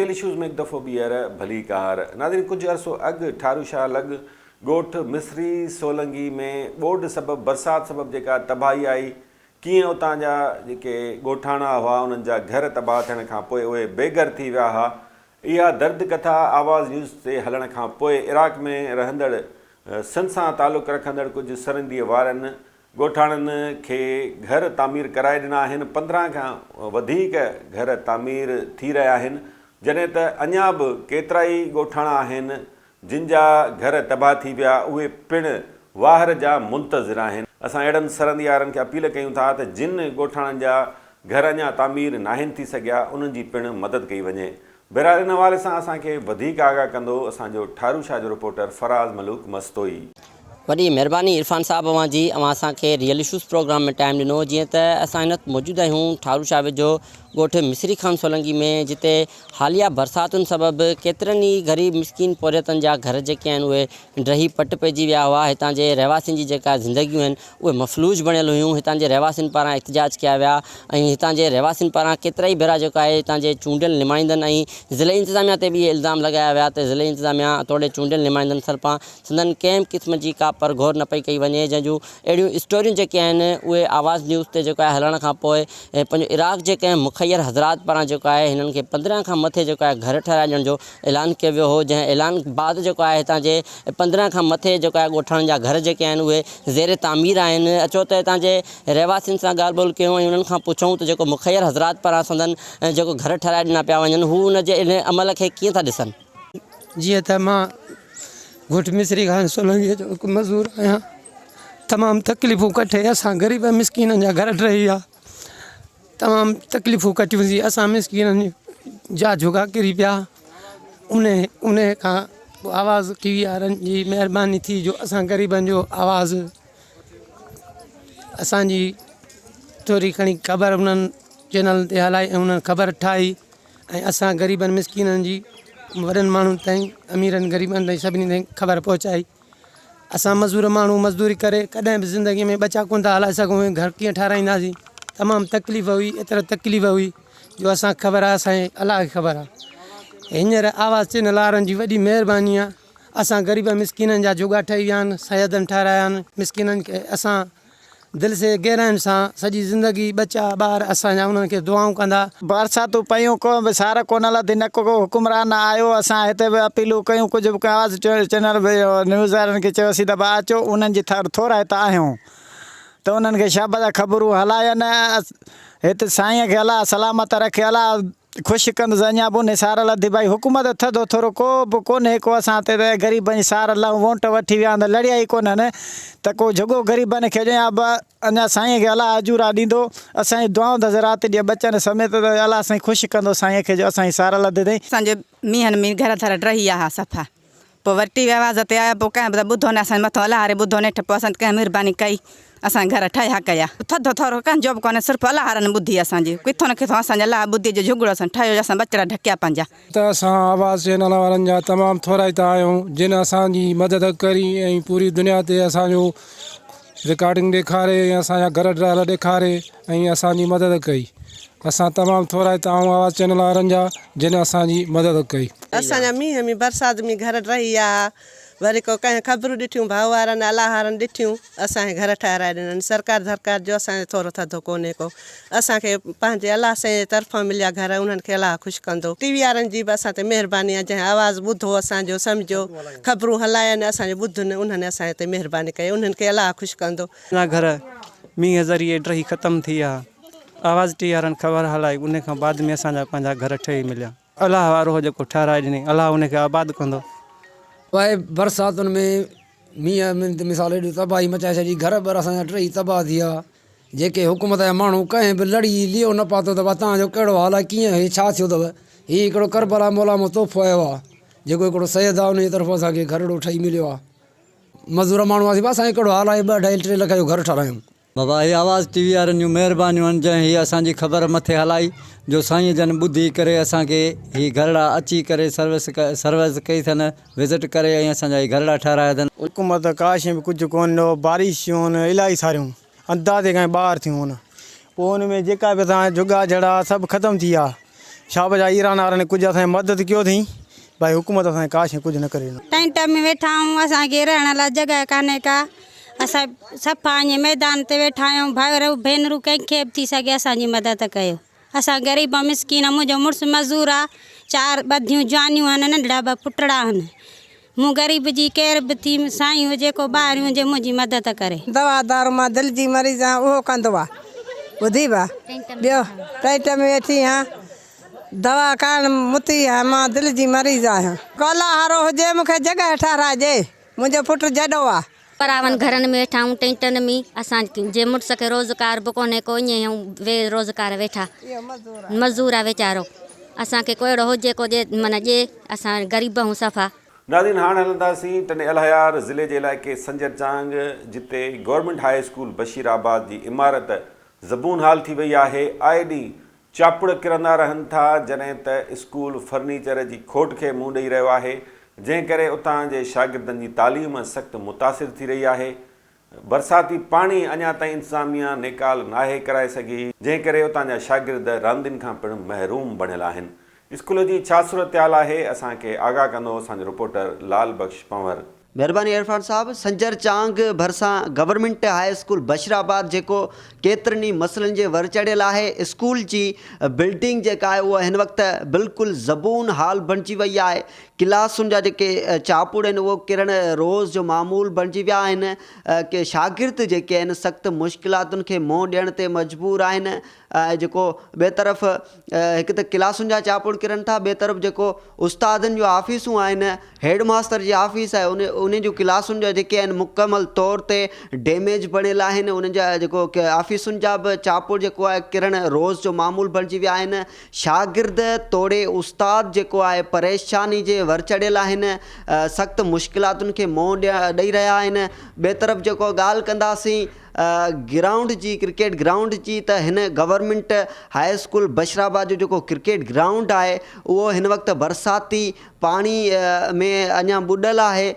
Real issues में एक दफ़ो ॿीहर भली कार। नाज़रीन, कुझु अरसो अॻु ठारूशाह लॻ ॻोठ मिसरी सोलंगी में ॿोॾि सबबु बरसाति सबबु जेका तबाही आई, कीअं उतां जा जेके ॻोठाणा हुआ उन्हनि जा घर तबाह थियण खां पोइ उहे बेघर थी विया हुआ। इहा दर्द कथा आवाज़ न्यूज़ ते हलण खां पोइ इराक़ में रहंदड़ सन सां तालुक़ु रखंदड़ कुझु सरहंदी वारनि ॻोठाणनि खे घर तामीर कराए ॾिना आहिनि। 15 खां वधीक घर तामीर थी रहिया आहिनि, जॾहिं त अञा बि केतिरा ई ॻोठाणा आहिनि जिन जा घर तबाह थी विया, उहे पिणु वाहर जा मुंतज़िर आहिनि। असां अहिड़नि सरहंदी वारनि खे अपील कयूं था त जिन ॻोठाणनि जा घर अञा तामीर नाहिनि थी सघिया, उन्हनि जी पिणु मदद कई वञे। बहरहाल इन हवाले सां असांखे वधीक आगाह कंदो असांजो ठारूशाह जो रिपोर्टर फराज़ मलूक मस्तोई। वॾी महिरबानी इरफान साहब अवां जी, अवां असांखे रियल इशूज़ प्रोग्राम में टाइम ॾिनो। जीअं त असां हिन मौजूदु आहियूं ठारूशाह वेझो ॻोठ मिसरी खान सोलंगी में, जिते हालिया बरसातुनि सबबु केतिरनि ई ग़रीब मिसकिन पौरियतनि जा घर जेके आहिनि उहे ड्रही पट पइजी विया हुआ। हितां जे रहवासियुनि जी जेका ज़िंदगियूं आहिनि उहे मफ़लूज बणियल हुयूं। हितां जे रहवासियुनि पारां एहतिजाज कया विया ऐं हितां जे रहवासियुनि पारां केतिरा ई भेरा जेका आहे हितां जे चूंडियल नुमाइंदनि ऐं ज़िले इंतिज़ामिया ते बि इहे इल्ज़ाम लॻाया विया त ज़िले इंतिज़ामिया तोड़े चूंडियल नुमाइंदनि तरफ़ां संदन कंहिं क़िस्म जी का परगौर न पई कई वञे, जंहिंजूं अहिड़ियूं स्टोरियूं जेके आहिनि उहे आवाज़ न्यूज़ ते जेको आहे हलण खां पोइ पंहिंजो इराक़ जे कंहिं मुखैर हज़रात पारां जेको आहे हिननि खे 15 खां मथे जेको आहे घर ठाराए ॾियण जो ऐलान कयो वियो हो, जंहिं ऐलान बाद जेको आहे हितां जे 15 खां मथे जेको आहे ॻोठाणनि जा घर जेके आहिनि उहे ज़ेर तामीर आहिनि। अचो त हितां जे रहवासियुनि सां ॻाल्हि ॿोल कयूं ऐं उन्हनि खां पुछूं त जेको मुखैर हज़रात पारां संदन जेको घर ठाराए ॾिना पिया वञनि, हू उन जे इन अमल खे कीअं था ॾिसनि। जीअं त मां ॻोठ मिसरी खान सोलंगी जो हिकु मज़दूर आहियां। तमामु तकलीफ़ूं कटे असां ग़रीब मिसकिननि जा घर ठही विया, तमामु तकलीफ़ूं कटियूंसीं। असां मिसकिननि जा झुगा किरी पिया। उन खां आवाज़ टीवी वारनि जी महिरबानी थी जो असां ग़रीबनि जो आवाज़ असांजी थोरी खणी ख़बर उन्हनि चैनल ते हलाई ऐं उन्हनि ख़बर ठाही ऐं असां ग़रीबनि मिसकिननि जी वॾनि माण्हुनि ताईं, अमीरनि ग़रीबनि ताईं सभिनी ताईं ख़बर पहुचाई। असां मज़दूर माण्हू मज़दूरी करे कॾहिं बि ज़िंदगीअ में ॿ कोन था हलाए सघूं, घर कीअं ठाराईंदासीं। तमामु तकलीफ़ हुई, एतिरा तकलीफ़ हुई जो असांखे ख़बर आहे, असांजे अलाह खे ख़बर आहे। हींअर आवाज़ चैनल वारनि जी वॾी महिरबानी आहे। असां ग़रीब मिसकिननि जा जुगा ठही विया आहिनि, सैदनि ठाराया आहिनि। मिसकिननि खे असां दिलि से गहराइनि सां सॼी ज़िंदगी बचा ॿार असांजा उन्हनि खे दुआऊं कंदा। बरसातूं पयूं, को बि सार कोन लधी, न को हुकुमरान आयो। असां हिते बि अपीलूं कयूं, कुझु बि आवाज़ चैनल न्यूज़ वारनि खे चयोसीं त भाउ अचो, उन्हनि जी थोरा हिते आहियूं त उन्हनि खे शाबत ख़बरूं हलायनि। हिते साईं खे अलाह सलामत रखे, अलाह ख़ुशि कंदुसि। अञा बि उन सार लधी, भाई हुकूमत थधो थोरो को बि कोन्हे को असां ते ग़रीबनि जी सार वोट वठी विया आहिनि, लड़िया ई कोन्हनि त को जॻो ग़रीबनि खे अञा साईं खे अलाह अजूरा ॾींदो। असांजी दुआऊं त राति ॾींहुं बचनि समेत त अलाह साईं ख़ुशि कंदो साईं खे जो असांजी सार लधी अथई। असांजे मींहनि में घर थर टही विया सफ़ा, पोइ वरी टीवी आवाज़ ते आया, पोइ कंहिं ॿुधो न, असांजे मथां अलाह रे ॿुधो न, पोइ असां कंहिं महिरबानी कई, असांजे घर ठहिया कया। थधो थोरो कंहिंजो बि कोन्हे, सिर्फ़ु अलाह रनि ॿुधी असांजी, किथां न किथां असांजे अलाह ॿुधी जो झुगड़ो असां ठाहियो, असां बचड़ा ढकिया पंहिंजा। त असां आवाज़ चैनल वारनि जा तमामु थोरा ई था आहियूं, जिन असांजी मदद करी ऐं पूरी दुनिया ते असांजो रिकॉर्डिंग ॾेखारे ऐं असांजा घर ड्राइवर ॾेखारे ऐं असांजी मदद कई। असां तमामु थोरा ई था आहियूं आवाज़ चैनल वारनि जा, जिन असांजी मदद कई। असांजा मींहं में बरसाति में घर रही विया, वरी को कंहिं ख़बरूं ॾिठियूं, भाउ वारनि अलाह वारनि ॾिठियूं, असांखे घर ठाराए ॾिननि। सरकार जो असांजे थोरो थधो कोन्हे को, असांखे पंहिंजे अलाह साईं जे तरफ़ां मिलिया घर, उन्हनि खे अलाह ख़ुशि कंदो। टीवी वारनि जी बि असां ते महिरबानी आहे, जंहिं आवाज़ ॿुधो असांजो सम्झो, ख़बरूं हलायनि, असांजो ॿुधनि, उन्हनि असांजे ते महिरबानी कई, उन्हनि खे अलाह ख़ुशि कंदो। घर मींहं ज़रिए ड्रही ख़तमु थी विया, आवाज़ टीवी वारनि ख़बर हलाई, उन खां बाद में असांजा पंहिंजा घर ठही मिलिया। अलाह वारो हो जेको ठाराए ॾिनई, अलाह उनखे आबाद कंदो। वाए बरसातुनि में मींहं में मिसाल एॾी तबाही मचाए छॾी, घर बर असांजा टई तबाह थी विया। जेके हुकूमत जा माण्हू कंहिं बि लड़ी लियो न पातो त तव्हांजो कहिड़ो हाल आहे, कीअं हीउ छा थियो अथव। हीउ हिकिड़ो करबला मौला मां तोहफ़ो आयो आहे, जेको हिकिड़ो सैद आहे, उनजी तरफ़ां असांखे घरड़ो ठही मिलियो आहे। मज़दूर माण्हू आहे, असांखे कहिड़ो हाल आहे, 2-2.5-3 लख जो घर ठारायूं। बाबा हीअ आवाज़ टीवी वारनि जूं महिरबानियूं आहिनि, जंहिं हीअ असांजी ख़बर मथे हलाई जो साईं जन ॿुधी करे असांखे हीअ घरड़ा अची करे सर्विस कई अथनि, विज़िट करे ऐं असांजा हीअ घरड़ा ठाराया अथनि। हुकूमत काश बि कुझु कोन हो, बारिशूं इलाही सारियूं अंदाज़े खां ॿाहिरि थियूं। पोइ हुन में जेका बि असां जुगा जड़ा सभु ख़तमु थी विया। शाबाश आहे ईरान वारनि कुझु असांजी मदद कयो अथई भाई हुकूमत असांखे का शइ कुझु न करे टेंट में वेठा आहियूं असांखे रहण लाइ जॻह कान्हे का असां सफ़ा ईअं मैदान ते वेठा आहियूं भाउर भेनरूं कंहिंखे बि थी सघे असांजी मदद कयो असां ग़रीब मिसकीन मुंहिंजो मुड़ुसु मज़दूर आहे 4 ॿधियूं जवानियूं आहिनि नंढड़ा 2 पुटड़ा आहिनि मूं ग़रीब जी केर बि थी साईं हुजे को ॿाहिरि हुजे मुंहिंजी मदद करे दवा दारू मां दिलि जी मरीज़ आहियां उहो कंदो आहे ॿुधी बा ॿियो टेंट में वेठी आहियां दवा करणु मुती आहियां मां दिलि जी मरीज़ आहियां कोला हारो हुजे मूंखे जॻह ठाराइजे मुंहिंजो पुटु जॾो आहे परावनि घरनि में वेठा आहियूं टेंटनि में असांजे मुड़ुस खे रोज़गार बि कोन्हे को ईअं बेरोज़गार वेठा मज़दूर आहे वीचारो असांखे को अहिड़ो हुजे को माना ॾिए असां ग़रीब आहियूं सफ़ा नाज़रीन हाणे हलंदासीं टने अलहयार ज़िले जे इलाइक़े संजर चांग जिते गवर्नमेंट हाई स्कूल बशीराबाद जी इमारत ज़बून हाल थी वई आहे आए ॾींहुं चापुड़ किरंदा रहनि था जॾहिं त स्कूल फर्नीचर जी खोट खे मुंहुं ॾेई रहियो आहे जंहिं करे उतां जे शागिर्दनि जी तालीम सख़्तु मुतासिर थी रही आहे बरसाती पाणी अञा ताईं इंतिज़ामिया निकाल नाहे कराए सघी जंहिं करे उतां जा शागिर्द रांदियुनि खां पिणु महरूम बणियल आहिनि स्कूल जी छा सूरत हाल आहे असांखे आगाह कंदो असांजो रिपोर्टर लाल बख्श पंवर। महिरबानी इरफान साहब संजर चांग भरिसां गवर्नमेंट हाई स्कूल बशीराबाद जेको केतिरनि मसइलनि जे वर चढ़ियल आहे स्कूल जी बिल्डिंग जेका आहे उहा हिन वक़्तु बिल्कुलु ज़बून हाल बणिजी वई आहे क्लासुनि जा जेके चापुड़ आहिनि उहो किरण रोज़ जो मामूल बणिजी विया आहिनि के शागिर्द जेके आहिनि सख़्तु मुश्किलातुनि खे मुंहुं ॾियण ते मजबूर आहिनि जेको ॿिए तरफ़ हिकु त क्लासुनि जा चापुड़ किरनि था ॿिए तरफ़ जेको उस्तादनि जूं ऑफ़िसूं आहिनि हेड मास्टर जी ऑफ़िस आहे उन जूं क्लासुनि जा जेके आहिनि मुकमल तौर ते डैमेज बणियल आहिनि उन जा जेको ऑफ़िसुनि जा बि चापुड़ जेको आहे किरण रोज़ जो मामूल बणिजी विया आहिनि शागिर्द तोड़े उस्ताद जेको आहे परेशानी जे वर चढ़ियल आहिनि सख़्तु मुश्किलातुनि खे मुंहुं ॾेई रहिया आहिनि ॿिए तरफ़ जेको ॻाल्हि कंदासीं ग्राउंड जी क्रिकेट ग्राउंड जी त हिन गवर्नमेंट हाई स्कूल बशीराबाद जो जेको क्रिकेट ग्राउंड आहे उहो हिन वक़्तु बरसाती पाणी में अञा ॿुॾल आहे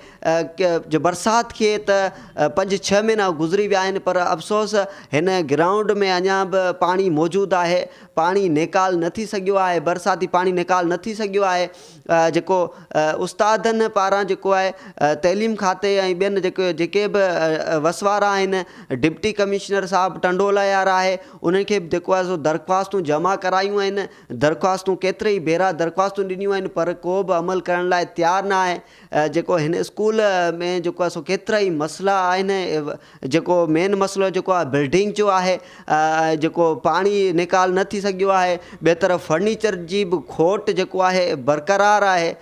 जो बरसाति खे त 5-6 महीना गुज़री विया आहिनि पर अफ़सोस हिन ग्राउंड में अञा बि पाणी मौजूदु आहे पाणी निकाल न थी सघियो आहे बरसाती पाणी निकाल न थी सघियो आहे जेको उस्तादनि पारां जेको आहे तइलीम खाते ऐं ॿियनि जेके बि वसवारा आहिनि डिप्टी कमिश्नर साहब टंडोला यार आहे उन्हनि खे जेको आहे सो दरख़्वास्तूं जमा करायूं आहिनि दरख़्वास्तूं केतिरे ई भेरा दरख़्वास्तूं ॾिनियूं आहिनि पर को बि अमल करण लाइ तयारु न आहे जेको हिन स्कूल में जेको आहे सो केतिरा ई मसइला आहिनि जेको मेन मसइलो जेको आहे बिल्डिंग जो आहे जेको पाणी निकाल न थी सघियो आहे ॿिए तरफ़ फर्नीचर जी बि खोट जेको आहे बरक़रार आहे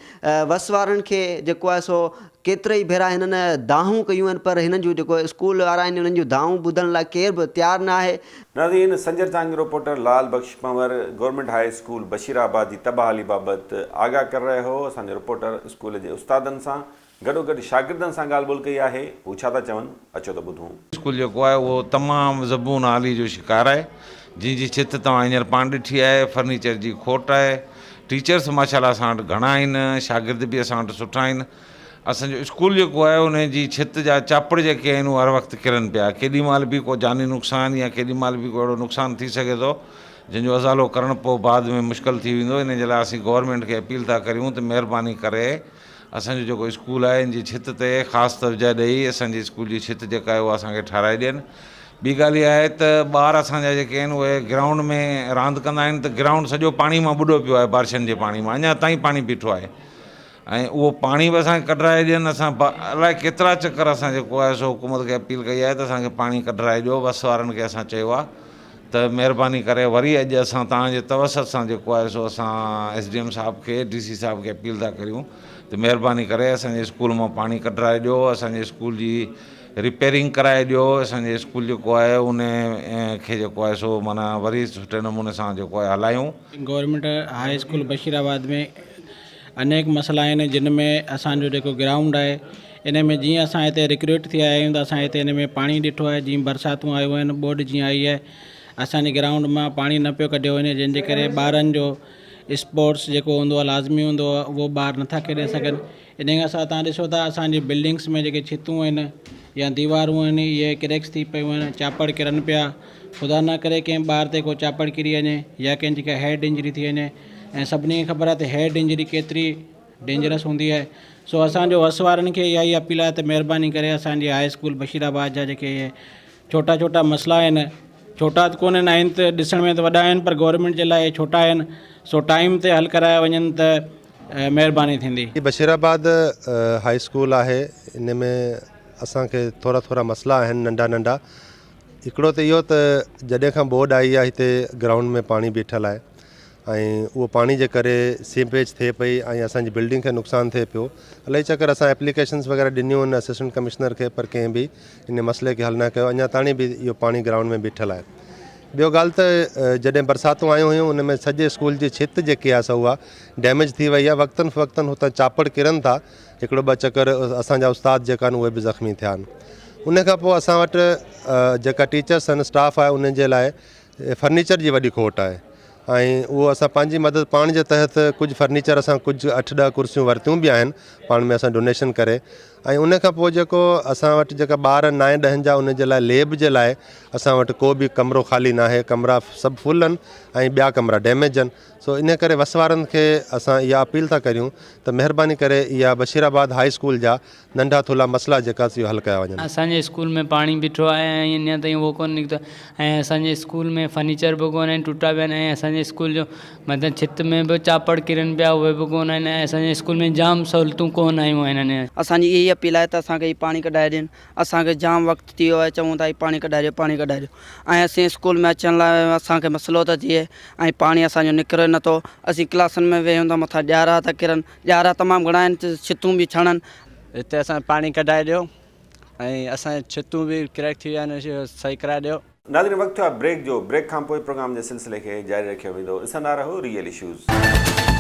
वसवारनि खे जेको आहे सो केतिरे ई भेरा हिननि दाहूं कयूं आहिनि पर हिननि जूं जेको स्कूल वारा आहिनि उन्हनि जूं दाहूं ॿुधण लाइ केर बि तयारु न आहे। नाज़रीन Sanjar Chang reporter Lal Bakhsh Panwar government high school Bashirabad जी तबाही बाबति आगाह करे रहियो हो असांजो रिपोर्टर स्कूल जे उस्तादनि सां गॾोगॾु शागिर्दनि सां ॻाल्हि ॿोल कई आहे हू छा था चवनि अचो त ॿुधूं। स्कूल जेको आहे उहो तमामु ज़बून हाली जो शिकार आहे जंहिंजी छित तव्हां हींअर पाण ॾिठी आहे फर्नीचर जी खोट आहे टीचर्स माशाल्लाह असां वटि घणा आहिनि शागिर्द बि असां वटि सुठा आहिनि असांजो स्कूल जेको आहे उन जी छित जा चापड़ जेके आहिनि उहे हर वक़्तु किरनि पिया केॾी महिल बि को जानी नुक़सानु या केॾी महिल बि को अहिड़ो नुक़सानु थी सघे थो जंहिंजो अज़ालो करणु पोइ बाद में मुश्किल थी वेंदो इन जे लाइ असीं गवर्नमेंट खे अपील था करियूं त महिरबानी करे असांजो जेको स्कूल आहे इन जी छित ते ख़ासि तवजह ॾेई असांजी स्कूल जी छित जेका आहे उहा असांखे ठाराए ॾियनि। ॿी ॻाल्हि इहा आहे त ॿार असांजा जेके आहिनि उहे ग्राउंड में रांदि कंदा आहिनि त ग्राउंड सॼो पाणी मां ॿुॾो पियो आहे बारिशनि जे पाणी मां अञा ताईं पाणी बीठो आहे ऐं उहो पाणी बि असांखे कढाए ॾियनि असां अलाए केतिरा चकर असां जेको आहे सो हुकूमत खे अपील कई आहे त असांखे पाणी कढाए ॾियो बस वारनि खे असां चयो आहे त महिरबानी करे वरी अॼु असां तव्हांजे तवसत सां जेको आहे सो असां SDM साहिब खे DC साहिब खे अपील था करियूं त महिरबानी करे असांजे स्कूल मां पाणी कढाए ॾियो असांजे स्कूल जी रिपेयरिंग कराए ॾियो असांजे स्कूल जेको आहे उन खे जेको आहे सो माना वरी सुठे नमूने सां जेको आहे हलायूं। गवर्नमेंट हाई स्कूल बशीराबाद में अनेक मसइला आहिनि जिन में असांजो जेको ग्राउंड आहे इन में जीअं असां हिते रिक्रूट थी आया आहियूं त असां हिते इन में पाणी ॾिठो आहे जीअं बरसातूं आयूं आहिनि बोर्ड जीअं आई आहे असांजे ग्राउंड मां पाणी न पियो कढियो वञे जंहिंजे करे ॿारनि जो स्पोर्ट्स जेको हूंदो आहे लाज़मी हूंदो आहे उहो ॿार नथा खेॾे सघनि इन खां असां तव्हां ॾिसो था असांजी बिल्डिंग्स में जेके छितूं आहिनि या दीवारूं आहिनि इहे क्रैक्स थी पियूं आहिनि चापड़ किरनि पिया ख़ुदा न करे कंहिं ॿार ते को चापड़ किरी वञे या कंहिंजी का हेड इंजरी थी वञे ऐं सभिनी खे ख़बर आहे त हेड इंजरी केतिरी डेंजरस हूंदी आहे। सो असांजो वस वारनि खे इहा ई अपील आहे त महिरबानी करे असांजे हाई स्कूल बशीराबाद जा जेके छोटा छोटा मसइला आहिनि, छोटा त कोन आहिनि त ॾिसण में त वॾा आहिनि, पर गवर्नमेंट जे लाइ छोटा आहिनि, सो टाइम ते हल कराया वञनि त महिरबानी थींदी। बशीराबाद हाई स्कूल आहे, इन में असांखे थोरा थोरा मसइला आहिनि नंढा नंढा। हिकिड़ो त इहो त जॾहिं खां बोर्ड आई आहे हिते ग्राउंड में पाणी बीठल आहे ऐं उहो पाणी जे करे सीपेज थिए पई ऐं असांजी बिल्डिंग खे नुक़सानु थिए पियो। इलाही चकर असां एप्लीकेशन्स वग़ैरह ॾिनियूं आहिनि असिस्टेंट कमिश्नर खे, पर कंहिं बि इन मसइले खे हल न कयो। अञा ताणी बि इहो पाणी ग्राउंड में बीठल आहे। ॿियो ॻाल्हि त जॾहिं बरसातूं आयूं हुयूं उन में सॼे स्कूल जी छित जेकी आहे उहा डैमेज थी वई आहे। वक़्तनि फ़वक़्तनि हुतां चापड़ किरनि था, हिकिड़ो ॿ चकर असांजा उस्ताद जेका आहिनि उहे बि ज़ख़्मी थिया आहिनि। उन खां पोइ असां वटि जेका टीचर्स आहिनि, स्टाफ आहे, उन्हनि जे लाइ फर्नीचर जी वॾी खोट आहे ऐं उहो असां पंहिंजी मदद पाण जे तहत कुझु फर्नीचर असां कुझु 8-10 कुर्सियूं वरितियूं बि आहिनि पाण में असां डोनेशन करे। ऐं उन खां पोइ जेको असां वटि जेका ॿार 9-10 जा उन जे लाइ लैब जे लाइ असां वटि को बि कमिरो ख़ाली न आहे, कमरा सभु फुल आहिनि ऐं ॿिया कमरा डैमेज आहिनि। सो इन करे वस वारनि खे असां इहा अपील था करियूं त महिरबानी करे इहा बशीराबाद हाई स्कूल जा नंढा थुल्हा मसइला जेका इहो हल कया वञनि। असांजे स्कूल में पाणी बीठो आहे ऐं अञा ताईं उहो कोन निकितो ऐं असांजे स्कूल में फर्नीचर बि कोन आहिनि, टुटा पिया आहिनि ऐं असांजे स्कूल जो मतिलबु छित में बि चापड़ किरनि पिया, उहे बि कोन आहिनि ऐं असांजे स्कूल में जाम सहूलियतूं कोन आयूं आहिनि। असांजी इहा ई अपील आहे त असांखे ही पाणी कढाए ॾियनि। असांखे जाम वक़्तु थी वियो आहे, चऊं था ही पाणी कढाए ॾियो, पाणी कढाए ॾियो ऐं असीं स्कूल में अचण लाइ असांखे मसइलो थो थिए ऐं पाणी असांजो निकिरे नथो। असीं क्लासनि में वेहूं था, मथां ॼारा था किरनि, ॼारा तमामु घणा आहिनि, छितूं बि छणनि। हिते असां पाणी कढाए ॾियो ऐं असांजे छितूं बि क्रैक थी विया आहिनि, सही कराए ॾियो। नाज़रीन, वक़्तु आहे ब्रेक जो। ब्रेक खां पोइ प्रोग्राम जे सिलसिले खे जारी रखियो वेंदो। ॾिसंदा रहो रियल इशूज़।